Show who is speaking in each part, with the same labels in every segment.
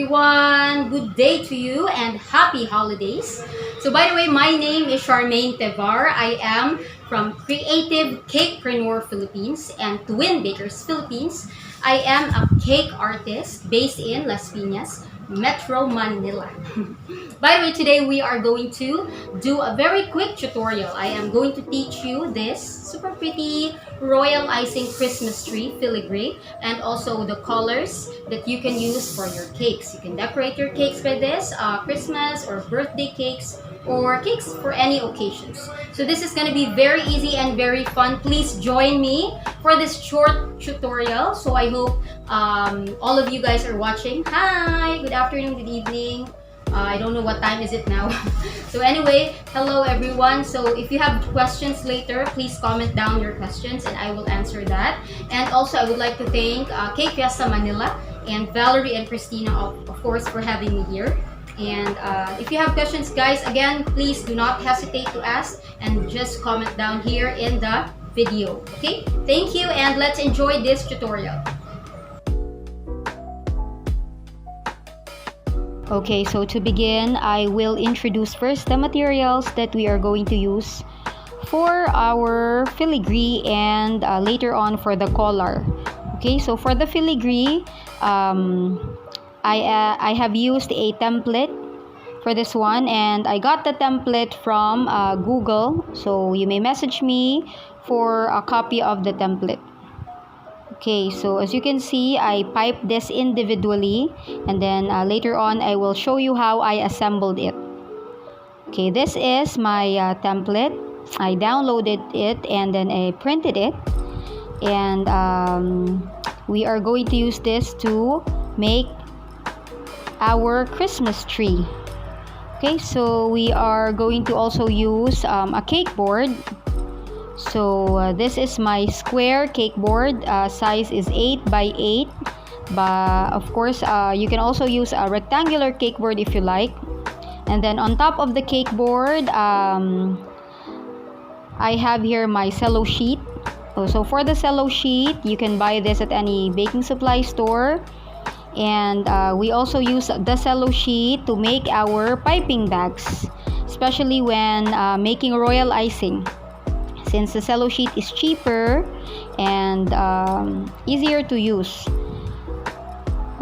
Speaker 1: everyone. Good day to you and happy holidays. So by the way, my name is Charmaine Tevar. I am from Creative Cakepreneurs Philippines and Twin Bakers Philippines. I am a cake artist based in Las Piñas, Metro Manila. By the way, today we are going to do a very quick tutorial. I am going to teach you this super pretty royal icing Christmas tree filigree and also the colors that you can use for your cakes. You can decorate your cakes by this, Christmas or birthday cakes or cakes for any occasions. So this is going to be very easy and very fun. Please join me for this short tutorial. So I hope all of you guys are watching. Hi, good afternoon, good evening. I don't know what time is it now. So anyway, hello everyone. So if you have questions later, please comment down your questions and I will answer that. And also I would like to thank Cake Fiesta Manila and Valerie and Christina of course for having me here. And if you have questions, guys, again, please do not hesitate to ask and just comment down here in the video. Okay, thank you and let's enjoy this tutorial. Okay, so to begin, I will introduce first the materials that we are going to use for our filigree and later on for the collar. Okay, so for the filigree, I have used a template for this one and I got the template from Google, so you may message me for a copy of the template. Okay, so as you can see, I piped this individually and then later on I will show you how I assembled it. Okay, this is my template. I downloaded it and then I printed it and we are going to use this to make our Christmas tree. Okay, so we are going to also use a cake board. So this is my square cake board. Size is 8 by 8, but of course you can also use a rectangular cake board if you like. And then on top of the cake board, I have here my cello sheet. So for the cello sheet, you can buy this at any baking supply store. And we also use the cello sheet to make our piping bags, especially when making royal icing, since the cello sheet is cheaper and easier to use.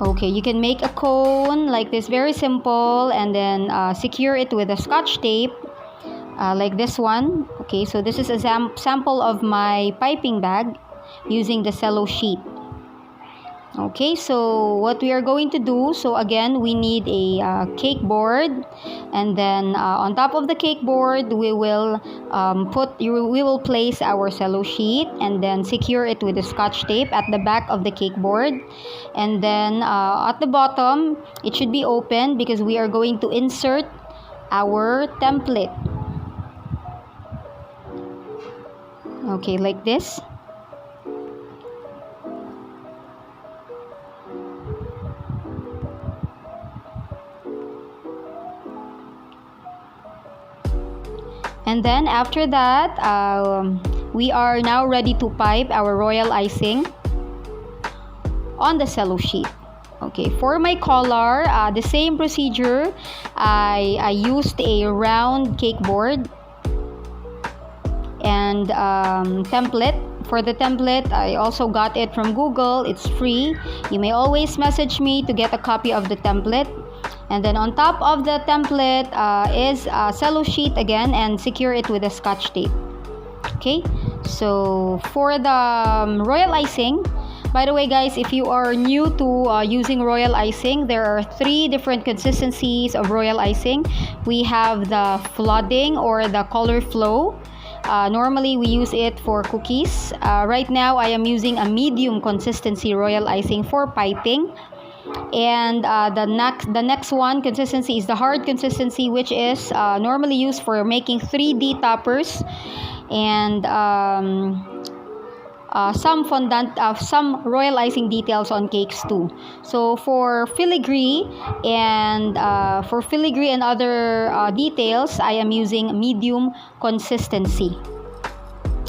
Speaker 1: Okay, you can make a cone like this, very simple, and then secure it with a scotch tape like this one. Okay, so this is a sample of my piping bag using the cello sheet. Okay, so what we are going to do, so again we need a cake board, and then on top of the cake board we will place our cello sheet and then secure it with a scotch tape at the back of the cake board, and then at the bottom it should be open because we are going to insert our template. Okay, like this. And then after that, we are now ready to pipe our royal icing on the cello sheet. Okay, for my collar, the same procedure. I used a round cake board and template. For the template, I also got it from Google. It's free. You may always message me to get a copy of the template. And then on top of the template is a cello sheet again and secure it with a scotch tape. Okay, so for the royal icing, by the way guys, if you are new to using royal icing, there are 3 different consistencies of royal icing. We have the flooding or the color flow. Normally we use it for cookies. Right now I am using a medium consistency royal icing for piping. And the next one consistency is the hard consistency, which is normally used for making 3D toppers and some fondant some royal icing details on cakes too. So for filigree and other details, I am using medium consistency.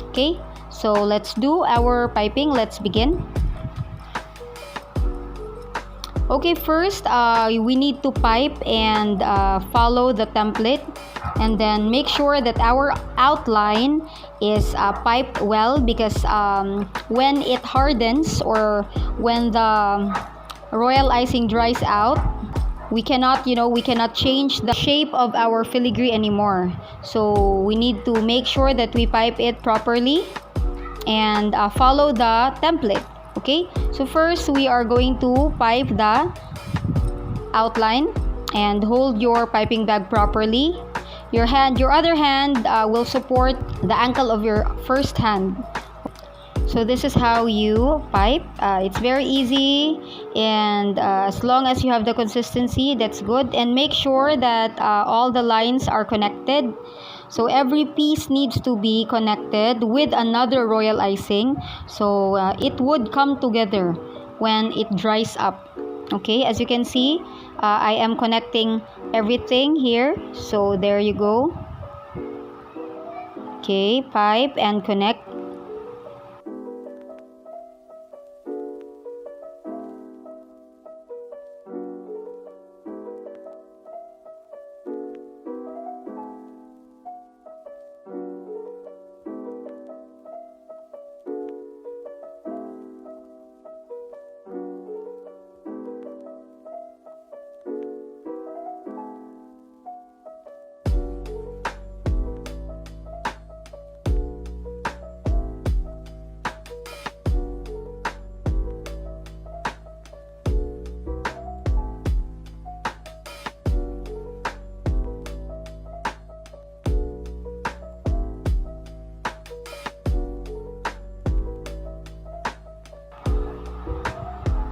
Speaker 1: Okay, so let's do our piping. Let's begin. Okay, first we need to pipe and follow the template, and then make sure that our outline is piped well, because when it hardens or when the royal icing dries out, we cannot change the shape of our filigree anymore. So we need to make sure that we pipe it properly and follow the template. Okay, so first we are going to pipe the outline, and hold your piping bag properly. Your other hand will support the ankle of your first hand. So this is how you pipe. It's very easy, and as long as you have the consistency, that's good. And make sure that all the lines are connected. So every piece needs to be connected with another royal icing, so it would come together when it dries up. Okay, as you can see, I am connecting everything here. So there you go. Okay, pipe and connect.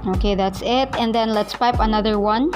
Speaker 1: Okay, that's it. And then let's pipe another one.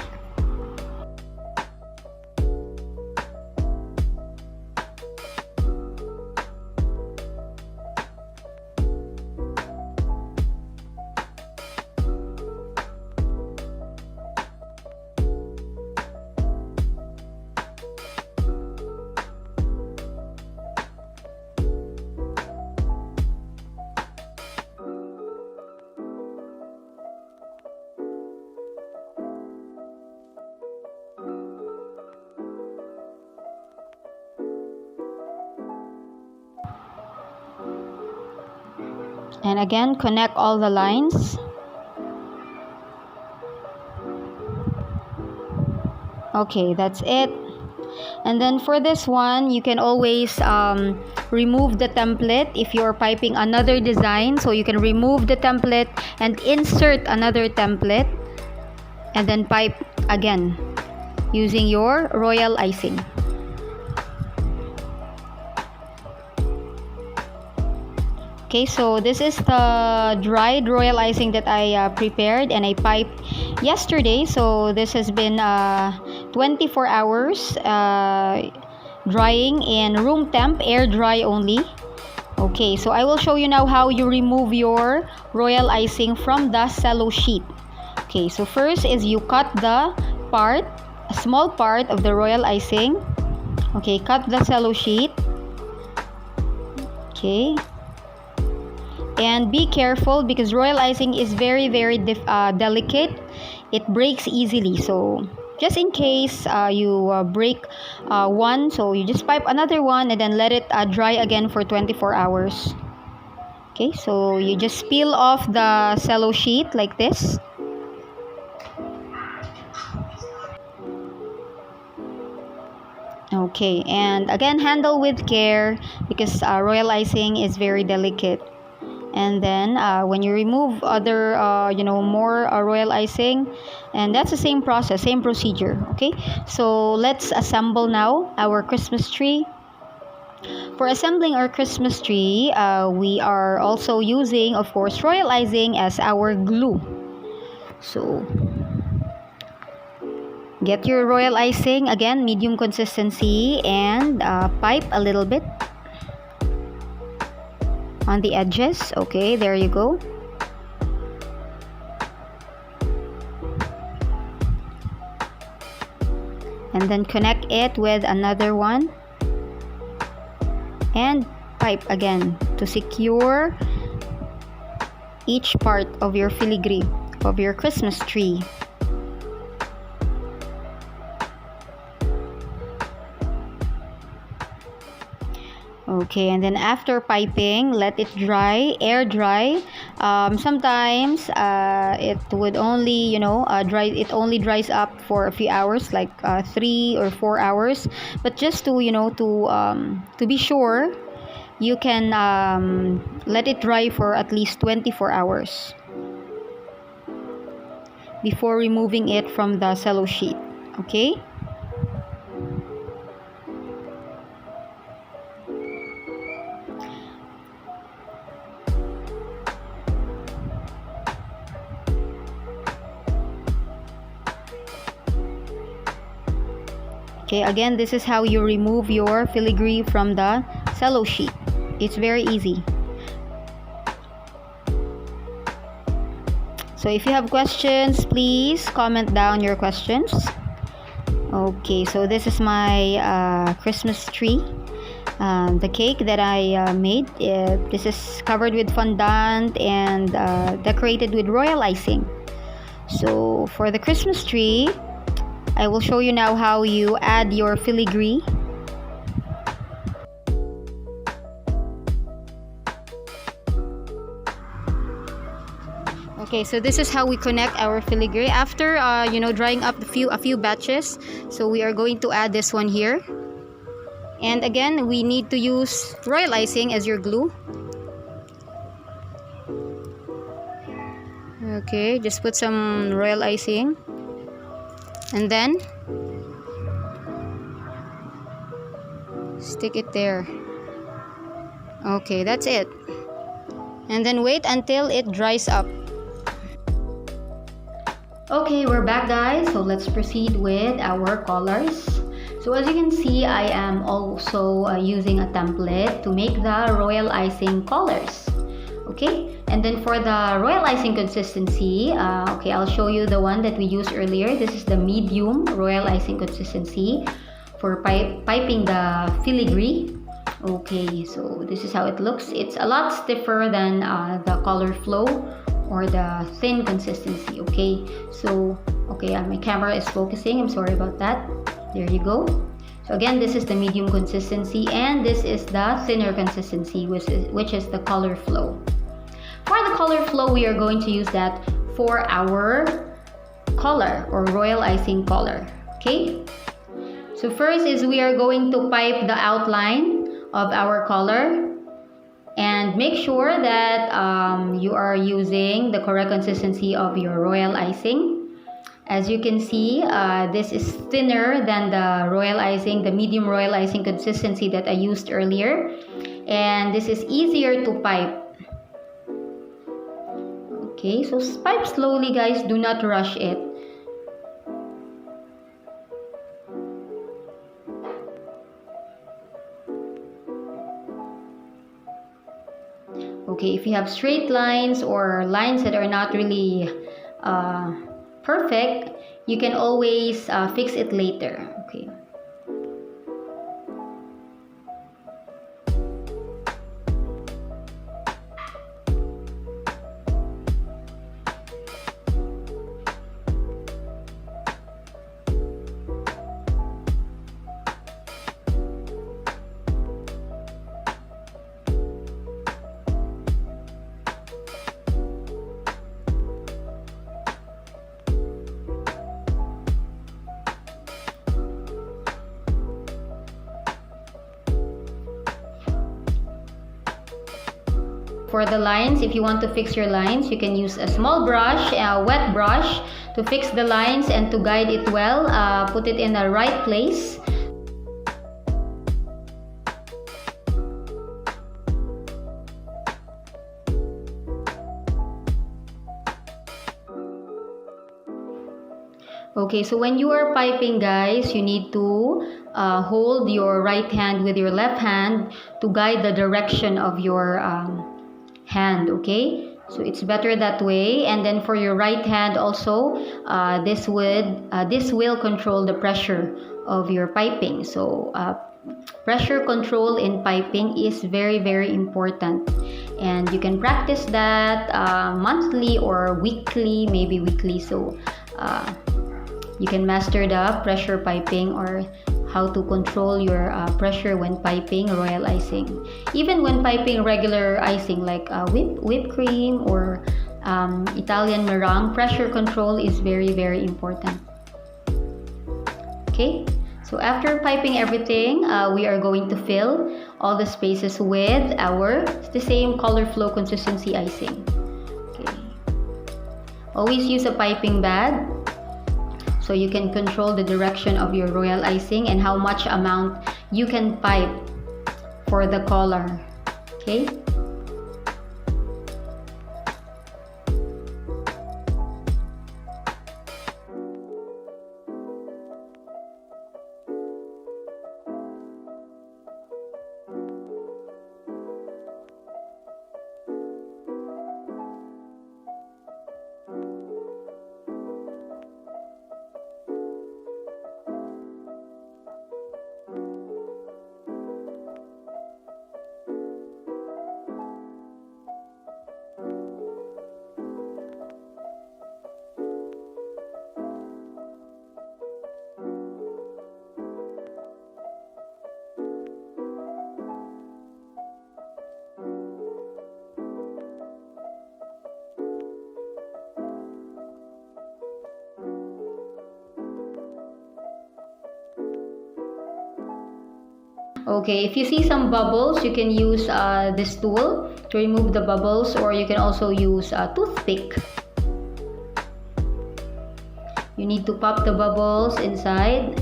Speaker 1: And again, connect all the lines. Okay, that's it. And then for this one, you can always remove the template if you're piping another design. So you can remove the template and insert another template, and then pipe again using your royal icing. Okay, so this is the dried royal icing that I prepared and I piped yesterday. So this has been 24 hours drying in room temp, air dry only. Okay, so I will show you now how you remove your royal icing from the cello sheet. Okay, so first is you cut the part, a small part of the royal icing. Okay, cut the cello sheet. Okay. And be careful because royal icing is very delicate. It breaks easily. So just in case you break one, so you just pipe another one and then let it dry again for 24 hours. Okay, so you just peel off the cello sheet like this. Okay, and again, handle with care because royal icing is very delicate. And then when you remove other more royal icing, and that's the same process, same procedure. Okay, so let's assemble now our Christmas tree. For assembling our Christmas tree, we are also using, of course, royal icing as our glue. So get your royal icing, again medium consistency, and pipe a little bit on the edges. Okay, there you go. And then connect it with another one and pipe again to secure each part of your filigree of your Christmas tree. Okay, and then after piping, let it dry, air dry. Sometimes it would only, it only dries up for a few hours, like 3 or 4 hours. But just to, to be sure, you can let it dry for at least 24 hours before removing it from the cello sheet. Okay. Okay, again, this is how you remove your filigree from the cello sheet. It's very easy. So if you have questions, please comment down your questions. Okay, so this is my Christmas tree. The cake that I made, this is covered with fondant and decorated with royal icing. So for the Christmas tree, I will show you now how you add your filigree. Okay, so this is how we connect our filigree after drying up a few batches. So we are going to add this one here. And again, we need to use royal icing as your glue. Okay, just put some royal icing. And then stick it there. Okay, that's it. And then wait until it dries up. Okay, we're back, guys. So let's proceed with our colors. So as you can see, I am also using a template to make the royal icing colors. Okay, and then for the royal icing consistency, okay, I'll show you the one that we used earlier. This is the medium royal icing consistency for piping the filigree. Okay, so this is how it looks. It's a lot stiffer than the color flow or the thin consistency. Okay, so okay, my camera is focusing. I'm sorry about that. There you go. So again, this is the medium consistency, and this is the thinner consistency, which is the color flow. For the color flow, we are going to use that for our color or royal icing color. Okay, so first is we are going to pipe the outline of our color, and make sure that you are using the correct consistency of your royal icing. As you can see, this is thinner than the royal icing, the medium royal icing consistency that I used earlier, and this is easier to pipe. Okay, so pipe slowly, guys. Do not rush it. Okay, if you have straight lines or lines that are not really perfect, you can always fix it later. Okay. For the lines, if you want to fix your lines, you can use a small brush, a wet brush, to fix the lines and to guide it well. Put it in the right place. Okay, so when you are piping, guys, you need to hold your right hand with your left hand to guide the direction of your hand. Okay, so it's better that way. And then for your right hand also, this will control the pressure of your piping. So pressure control in piping is very, very important, and you can practice that monthly or weekly, maybe weekly, so you can master the pressure piping or how to control your pressure when piping royal icing. Even when piping regular icing like whipped cream or Italian meringue, pressure control is very, very important. Okay, so after piping everything, we are going to fill all the spaces with the same color flow consistency icing. Okay, always use a piping bag so you can control the direction of your royal icing and how much amount you can pipe for the color. Okay. Okay, if you see some bubbles, you can use this tool to remove the bubbles, or you can also use a toothpick. You need to pop the bubbles inside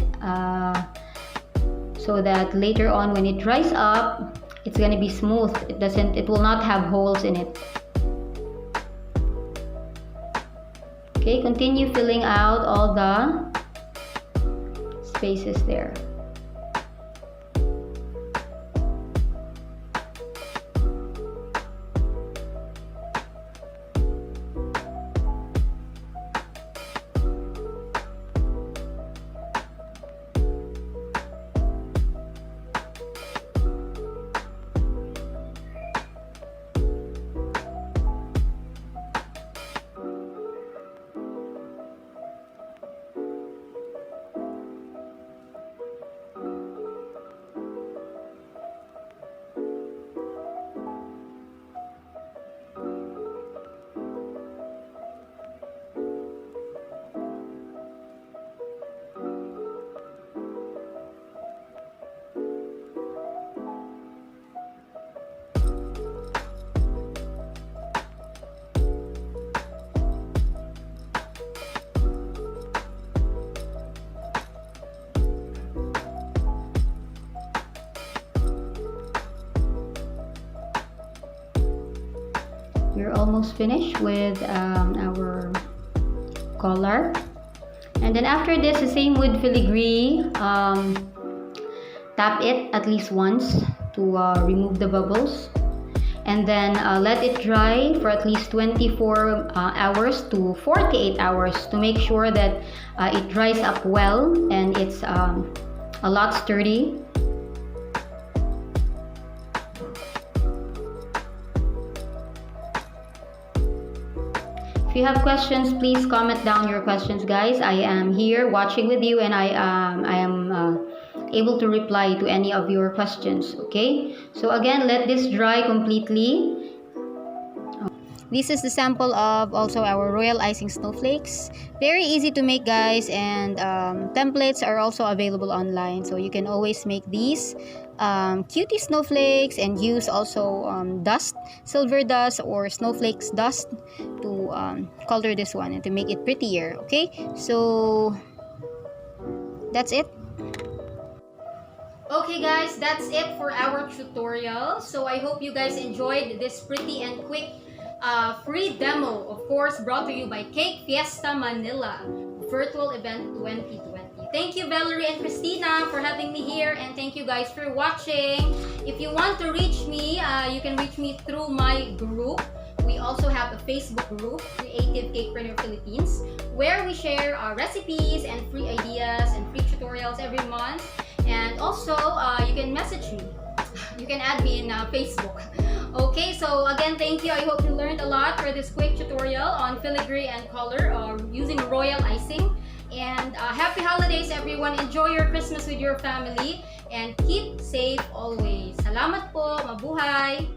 Speaker 1: so that later on when it dries up, it's gonna be smooth. It will not have holes in it. Okay, continue filling out all the spaces there. We're almost finished with our collar, and then after this, the same with filigree. Tap it at least once to remove the bubbles, and then let it dry for at least 24 hours to 48 hours to make sure that it dries up well and it's a lot sturdy. If you have questions, please comment down your questions, guys. I am here watching with you, and I am able to reply to any of your questions. Okay, so again, let this dry completely. This is the sample of also our royal icing snowflakes. Very easy to make, guys, and templates are also available online, so you can always make these cutie snowflakes and use also dust, silver dust or snowflakes dust to color this one and to make it prettier. Okay, so that's it. Okay guys, that's it for our tutorial. So I hope you guys enjoyed this pretty and quick free demo, of course brought to you by Cake Fiesta Manila Virtual Event 2020. Thank you Valerie and Christina for having me here, and thank you guys for watching. If you want to reach me, you can reach me through my group. We also have a Facebook group, Creative Cakepreneur Philippines, where we share recipes and free ideas and free tutorials every month. And also, you can message me. You can add me in Facebook. Okay, so again, thank you. I hope you learned a lot for this quick tutorial on filigree and color using royal icing. And happy holidays everyone. Enjoy your Christmas with your family and keep safe always. Salamat po. Mabuhay!